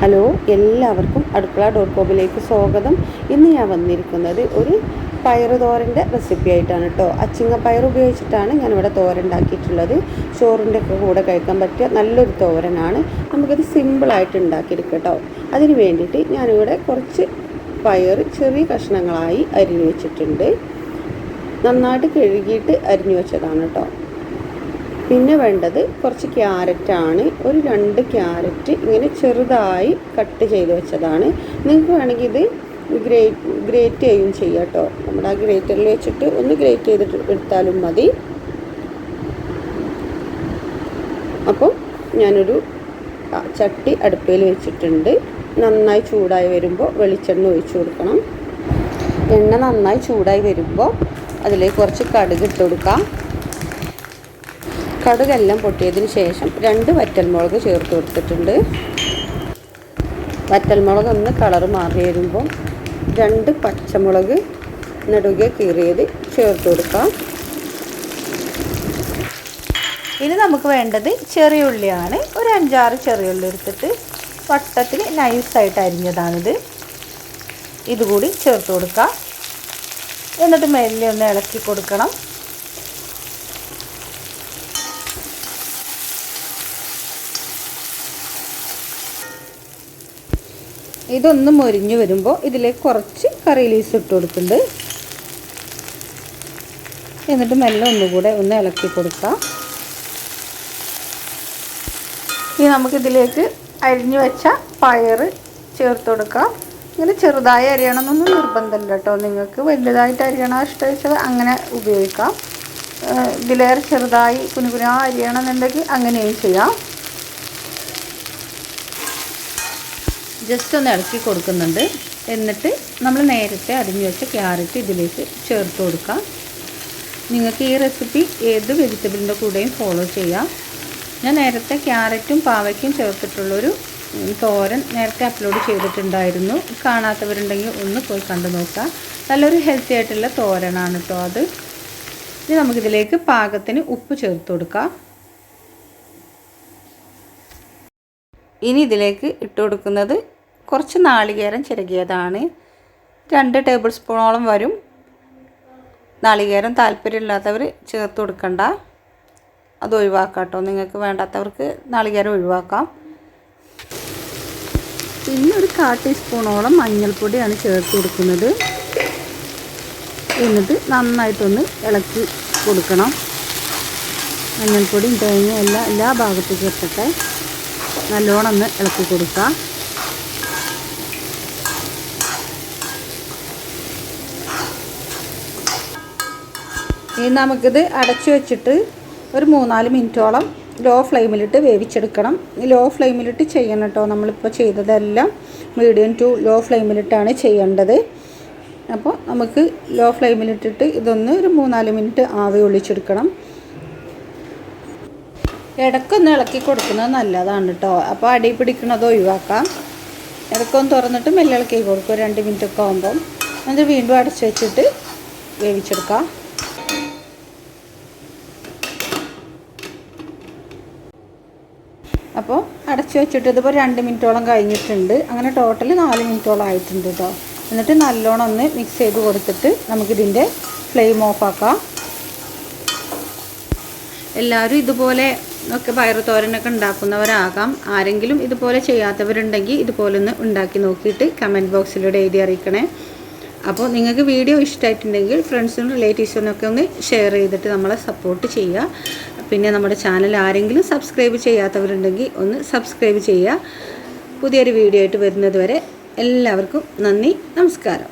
Hello, എല്ലാവർക്കും അടുക്കള.com സ്വാഗതം. ഇന്ന് ഞാൻ വന്നിരിക്കുന്നത് ഒരു പയറ് തോരൻ്റെ റെസിപ്പി ആയിട്ടാണ് കേട്ടോ. അച്ചിങ്ങ പയർ ഉപയോഗിച്ചിട്ടാണ് ഞാനിവിടെ തോരൻ ഉണ്ടാക്കിയിട്ടുള്ളത്. ചോറിൻ്റെ ഒക്കെ കൂടെ കഴിക്കാൻ പറ്റിയ നല്ലൊരു തോരനാണ്. നമുക്കിത് സിമ്പിളായിട്ട് ഉണ്ടാക്കിയെടുക്കാം കേട്ടോ. അതിന് വേണ്ടിയിട്ട് ഞാനിവിടെ കുറച്ച് പയർ ചെറിയ കഷ്ണങ്ങളായി അരിഞ്ഞു വെച്ചിട്ടുണ്ട്. നന്നായിട്ട് കഴുകിയിട്ട് അരിഞ്ഞു വെച്ചതാണ് കേട്ടോ. പിന്നെ വേണ്ടത് കുറച്ച് ക്യാരറ്റാണ്. ഒരു 2 ക്യാരറ്റ് ഇങ്ങനെ ചെറുതായി കട്ട് ചെയ്ത് വെച്ചതാണ്. നിങ്ങൾക്ക് വേണമെങ്കിൽ ഇത് ഗ്രേറ്റ് ചെയ്യുകയും ചെയ്യാം കേട്ടോ. നമ്മുടെ ആ ഗ്രേറ്ററിൽ വെച്ചിട്ട് ഒന്ന് ഗ്രേറ്റ് ചെയ്തിട്ട് എടുത്താലും മതി. അപ്പോൾ ഞാനൊരു ചട്ടി അടുപ്പിൽ വെച്ചിട്ടുണ്ട്. നന്നായി ചൂടായി വരുമ്പോൾ വെളിച്ചെണ്ണ ഒഴിച്ചു കൊടുക്കണം. എണ്ണ നന്നായി ചൂടായി വരുമ്പോൾ അതിലേക്ക് കുറച്ച് കടുക് ഇട്ട് കൊടുക്കാം. കടുകെല്ലാം പൊട്ടിയതിന് ശേഷം 2 വറ്റൽമുളക് ചേർത്ത് കൊടുത്തിട്ടുണ്ട്. വറ്റൽമുളക് ഒന്ന് കളർ മാറി വരുമ്പോൾ 2 പച്ചമുളക് നെടുകെ കീറിയത് ചേർത്ത് കൊടുക്കാം. ഇനി നമുക്ക് വേണ്ടത് ചെറിയ ഉള്ളിയാണ്. ഒരു 5-6 ചെറിയ ഉള്ളി എടുത്തിട്ട് വട്ടത്തിൽ നൈസായിട്ട് അരിഞ്ഞതാണിത്. ഇതുകൂടി ചേർത്ത് കൊടുക്കാം. എന്നിട്ട് മെല്ലെ ഒന്ന് ഇളക്കി കൊടുക്കണം. ഇതൊന്ന് മൊരിഞ്ഞ് വരുമ്പോൾ ഇതിലേക്ക് കുറച്ച് കറി ലീവ്സ് ഇട്ട് കൊടുക്കുന്നുണ്ട്. എന്നിട്ട് മെല്ലെ ഒന്നുകൂടെ ഒന്ന് ഇളക്കി കൊടുക്കാം. ഇനി നമുക്കിതിലേക്ക് അരിഞ്ഞു വെച്ച പയർ ചേർത്ത് കൊടുക്കാം. ഇങ്ങനെ ചെറുതായി അരിയണമെന്നൊന്നും നിർബന്ധമില്ല കേട്ടോ. നിങ്ങൾക്ക് വലുതായിട്ട് അരിയണം ഇഷ്ടം അങ്ങനെ ഉപയോഗിക്കാം. ഇതിലേറെ ചെറുതായി കുനുകുനാ അരിയണമെന്നുണ്ടെങ്കിൽ അങ്ങനെയും ചെയ്യാം. ജസ്റ്റ് ഒന്ന് ഇളക്കി കൊടുക്കുന്നുണ്ട്. എന്നിട്ട് നമ്മൾ നേരത്തെ അരിഞ്ഞു വെച്ച ക്യാരറ്റ് ഇതിലേക്ക് ചേർത്ത് കൊടുക്കാം. നിങ്ങൾക്ക് ഈ റെസിപ്പി ഏത് വെജിറ്റബിളിൻ്റെ കൂടെയും ഫോളോ ചെയ്യാം. ഞാൻ നേരത്തെ ക്യാരറ്റും പാവയ്ക്കും ചേർത്തിട്ടുള്ളൊരു തോരൻ നേരത്തെ അപ്ലോഡ് ചെയ്തിട്ടുണ്ടായിരുന്നു. കാണാത്തവരുണ്ടെങ്കിൽ ഒന്ന് പോയി കണ്ടു നോക്കാം. നല്ലൊരു ഹെൽത്തി ആയിട്ടുള്ള തോരനാണ് കേട്ടോ അത്. ഇനി നമുക്കിതിലേക്ക് പാകത്തിന് ഉപ്പ് ചേർത്ത് കൊടുക്കാം. ഇനി ഇതിലേക്ക് ഇട്ട് കൊടുക്കുന്നത് കുറച്ച് നാളികേരം ചിരകിയതാണ്. 2 ടേബിൾ സ്പൂണോളം വരും. നാളികേരം താല്പര്യമില്ലാത്തവർ ചേർത്ത് കൊടുക്കണ്ട, അത് ഒഴിവാക്കാം കേട്ടോ. നിങ്ങൾക്ക് വേണ്ടാത്തവർക്ക് നാളികേരം ഒഴിവാക്കാം. പിന്നെ ഒരു 1/4 ടീസ്പൂണോളം മഞ്ഞൾപ്പൊടിയാണ് ചേർത്ത് കൊടുക്കുന്നത്. എന്നിട്ട് നന്നായിട്ടൊന്ന് ഇളക്കി കൊടുക്കണം. മഞ്ഞൾപ്പൊടിയും തേങ്ങയും എല്ലാ ഭാഗത്തേക്കും എത്തട്ടെ. നല്ലോണം ഒന്ന് ഇളക്കി കൊടുക്കാം. ഇനി നമുക്കിത് അടച്ചു വെച്ചിട്ട് ഒരു 3-4 മിനിറ്റോളം ലോ ഫ്ലെയിമിലിട്ട് വേവിച്ചെടുക്കണം. ലോ ഫ്ലെയിമിലിട്ട് ചെയ്യണം കേട്ടോ. നമ്മളിപ്പോൾ ചെയ്തതെല്ലാം മീഡിയം ടു ലോ ഫ്ലെയിമിലിട്ടാണ് ചെയ്യേണ്ടത്. അപ്പോൾ നമുക്ക് ലോ ഫ്ലെയിമിലിട്ടിട്ട് ഇതൊന്ന് ഒരു 3-4 മിനിറ്റ് ആവി ഒളിച്ചെടുക്കണം. ഇടയ്ക്കൊന്ന് ഇളക്കി കൊടുക്കുന്നത് നല്ലതാണ് കേട്ടോ. അപ്പോൾ അടി പിടിക്കുന്നത് ഒഴിവാക്കാം. ഇടയ്ക്കൊന്ന് തുറന്നിട്ട് മെല്ലെ ഇളക്കി കൊടുക്കും 2 മിനിറ്റൊക്കെ ആകുമ്പം. എന്നിട്ട് വീണ്ടും അടച്ചു വെച്ചിട്ട് വേവിച്ചെടുക്കാം. അപ്പോൾ അടച്ചു വെച്ചിട്ട് ഇതിപ്പോൾ 2 മിനിറ്റോളം കഴിഞ്ഞിട്ടുണ്ട്. അങ്ങനെ ടോട്ടൽ 4 മിനിറ്റോളം ആയിട്ടുണ്ട് കേട്ടോ. എന്നിട്ട് നല്ലോണം ഒന്ന് മിക്സ് ചെയ്ത് കൊടുത്തിട്ട് നമുക്കിതിൻ്റെ ഫ്ലെയിം ഓഫാക്കാം. എല്ലാവരും ഇതുപോലെ ഒക്കെ പയറ് തോരനൊക്കെ ഉണ്ടാക്കുന്നവരാകാം. ആരെങ്കിലും ഇതുപോലെ ചെയ്യാത്തവരുണ്ടെങ്കിൽ ഇതുപോലെ ഒന്ന് ഉണ്ടാക്കി നോക്കിയിട്ട് കമൻറ്റ് ബോക്സിലൂടെ എഴുതി അറിയിക്കണേ. അപ്പോൾ നിങ്ങൾക്ക് വീഡിയോ ഇഷ്ടമായിട്ടുണ്ടെങ്കിൽ ഫ്രണ്ട്സിനും റിലേറ്റീവ്സിനും ഒക്കെ ഒന്ന് ഷെയർ ചെയ്തിട്ട് നമ്മളെ സപ്പോർട്ട് ചെയ്യുക. പിന്നെ നമ്മുടെ ചാനൽ ആരെങ്കിലും സബ്സ്ക്രൈബ് ചെയ്യാത്തവരുണ്ടെങ്കിൽ ഒന്ന് സബ്സ്ക്രൈബ് ചെയ്യുക. പുതിയൊരു വീഡിയോ ആയിട്ട് വരുന്നത് വരെ എല്ലാവർക്കും നന്ദി, നമസ്കാരം.